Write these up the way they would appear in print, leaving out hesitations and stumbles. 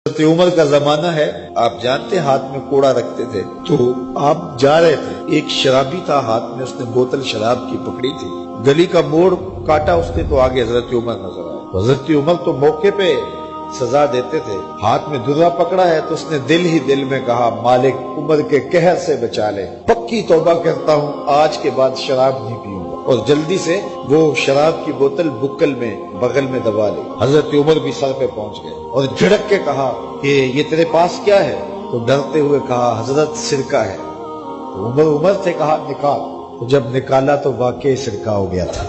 حضرت عمر کا زمانہ ہے، آپ جانتے ہاتھ میں کوڑا رکھتے تھے، تو آپ جا رہے تھے، ایک شرابی تھا، ہاتھ میں اس نے بوتل شراب کی پکڑی تھی، گلی کا موڑ کاٹا اس نے تو آگے حضرت عمر نظر آئے۔ حضرت عمر تو موقع پہ سزا دیتے تھے، ہاتھ میں درہ پکڑا ہے تو اس نے دل ہی دل میں کہا مالک عمر کے قہر سے بچا لے، پکی توبہ کرتا ہوں آج کے بعد شراب نہیں پیوں گا، اور جلدی سے وہ شراب کی بوتل بکل میں بغل میں دبا لی۔ حضرت عمر بھی سر پہ پہنچ گئے اور جھڑک کے کہا کہ یہ تیرے پاس کیا ہے؟ تو ڈرتے ہوئے کہا حضرت سرکہ ہے۔ تو عمر سے کہا نکال، تو جب نکالا تو واقعی سرکہ ہو گیا تھا۔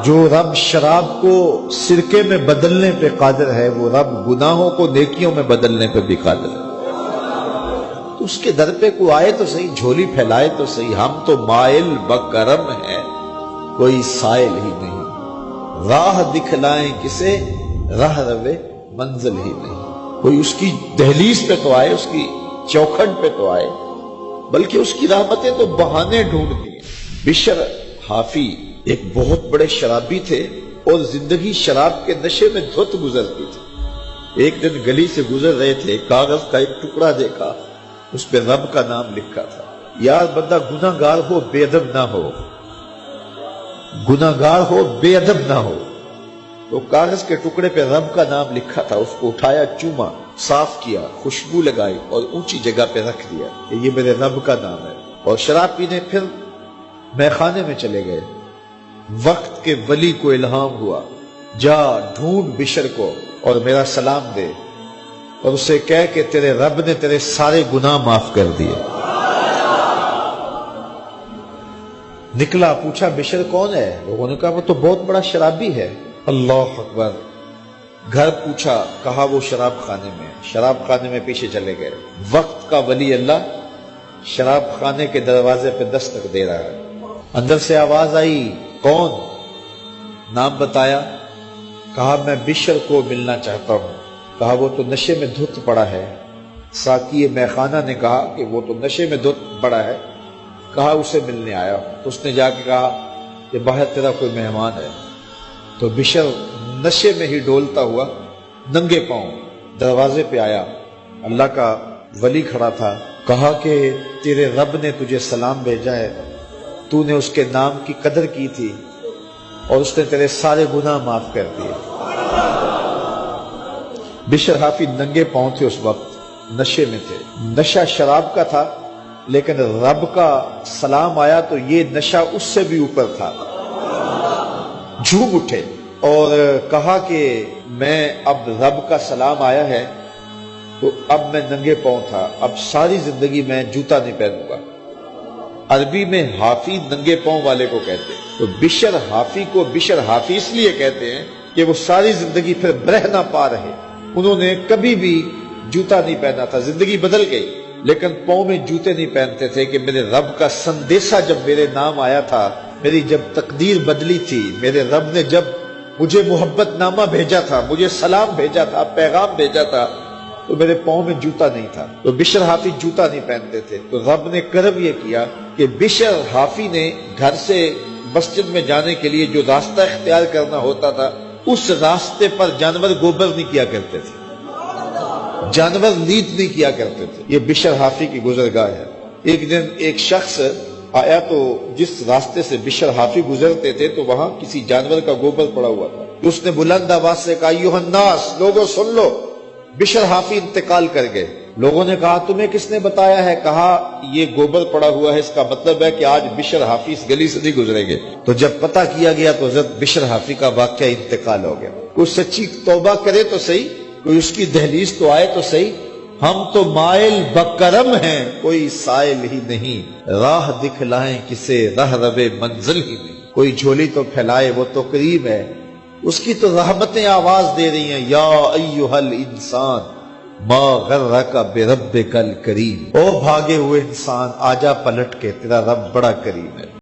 جو رب شراب کو سرکے میں بدلنے پہ قادر ہے، وہ رب گناہوں کو نیکیوں میں بدلنے پہ بھی قادر ہے۔ تو اس کے در پہ کوئی آئے تو صحیح، جھولی پھیلائے تو صحیح، ہم تو مائل بکرم ہیں، کوئی سائل ہی نہیں، راہ دکھلائیں کسے، راہ روے منزل ہی نہیں۔ کوئی اس کی دہلیز پہ تو آئے، اس کی چوکھٹ پہ تو آئے، بلکہ اس کی رحمتیں تو بہانے ڈھونڈتی ہیں۔ بشر حافی ایک بہت بڑے شرابی تھے اور زندگی شراب کے نشے میں دھت گزرتی تھی۔ ایک دن گلی سے گزر رہے تھے، کاغذ کا ایک ٹکڑا دیکھا، اس پہ رب کا نام لکھا تھا۔ یار بندہ گناہ گار ہو بے ادب نہ ہو، گناہ گار ہو بے ادب نہ ہو۔ تو کاغذ کے ٹکڑے پہ رب کا نام لکھا تھا، اس کو اٹھایا، چوما، صاف کیا، خوشبو لگائی اور اونچی جگہ پہ رکھ دیا کہ یہ میرے رب کا نام ہے، اور شراب پینے پھر میخانے میں چلے گئے۔ وقت کے ولی کو الہام ہوا، جا ڈھونڈ بشر کو اور میرا سلام دے، اور اسے کہہ کہ تیرے رب نے تیرے سارے گناہ معاف کر دیے۔ نکلا، پوچھا بشر کون ہے؟ لوگوں نے کہا وہ تو بہت بڑا شرابی ہے۔ اللہ اکبر۔ گھر پوچھا، کہا وہ شراب خانے میں۔ شراب خانے میں پیچھے چلے گئے۔ وقت کا ولی اللہ شراب خانے کے دروازے پہ دستک دے رہا ہے۔ اندر سے آواز آئی، کون؟ نام بتایا، کہا میں بشر کو ملنا چاہتا ہوں۔ کہا وہ تو نشے میں دھت پڑا ہے۔ ساقی میخانہ نے کہا کہ وہ تو نشے میں دھت پڑا ہے، کہا اسے ملنے آیا ہوں۔ تو اس نے جا کے کہا کہ باہر تیرا کوئی مہمان ہے۔ تو بشر نشے میں ہی ڈولتا ہوا ننگے پاؤں دروازے پہ آیا۔ اللہ کا ولی کھڑا تھا، کہا کہ تیرے رب نے تجھے سلام بھیجا ہے، تو نے اس کے نام کی قدر کی تھی اور اس نے تیرے سارے گناہ معاف کر دیے۔ بشر حافی ننگے پاؤں تھے، اس وقت نشے میں تھے۔ نشہ شراب کا تھا، لیکن رب کا سلام آیا تو یہ نشہ اس سے بھی اوپر تھا۔ جھوم اٹھے اور کہا کہ میں اب رب کا سلام آیا ہے تو اب میں ننگے پاؤں تھا، اب ساری زندگی میں جوتا نہیں پہنوں گا۔ عربی میں حافی ننگے پاؤں والے کو کہتے ہیں، تو بشر حافی کو بشر حافی اس لیے کہتے ہیں کہ وہ ساری زندگی پھر برہ نہ پا رہے، انہوں نے کبھی بھی جوتا نہیں پہنا تھا، زندگی بدل گئی لیکن پاؤں میں جوتے نہیں پہنتے تھے کہ میرے رب کا سندیسہ جب میرے نام آیا تھا، میری جب تقدیر بدلی تھی، میرے رب نے جب مجھے محبت نامہ بھیجا تھا، مجھے سلام بھیجا تھا، پیغام بھیجا تھا، تو میرے پاؤں میں جوتا نہیں تھا۔ تو بشر حافی جوتا نہیں پہنتے تھے، تو رب نے کرم یہ کیا کہ بشر حافی نے گھر سے مسجد میں جانے کے لیے جو راستہ اختیار کرنا ہوتا تھا، اس راستے پر جانور گوبر نہیں کیا کرتے تھے، جانور لید نہیں کیا کرتے تھے۔ یہ بشر حافی کی گزرگاہ ہے۔ ایک دن ایک شخص آیا تو جس راستے سے بشر حافی گزرتے تھے تو وہاں کسی جانور کا گوبر پڑا ہوا تھا۔ اس نے بلند آواز سے کہا، ایھا الناس، لوگوں سن لو، بشر حافی انتقال کر گئے۔ لوگوں نے کہا تمہیں کس نے بتایا ہے؟ کہا یہ گوبر پڑا ہوا ہے، اس کا مطلب ہے کہ آج بشر حافی اس گلی سے نہیں گزریں گے۔ تو جب پتہ کیا گیا تو حضرت بشر حافی کا واقعہ انتقال ہو گیا۔ کوئی سچی توبہ کرے تو صحیح، کوئی اس کی دہلیز تو آئے تو صحیح، ہم تو مائل بکرم ہیں، کوئی سائل ہی نہیں، راہ دکھلائیں کسے، راہ روے منزل ہی نہیں۔ کوئی جھولی تو پھیلائے، وہ تو کریم ہے، اس کی تو رحمتیں آواز دے رہی ہیں، یا ایھا الانسان ما غرک بربک الکریم، او بھاگے ہوئے انسان آجا پلٹ کے، تیرا رب بڑا کریم ہے۔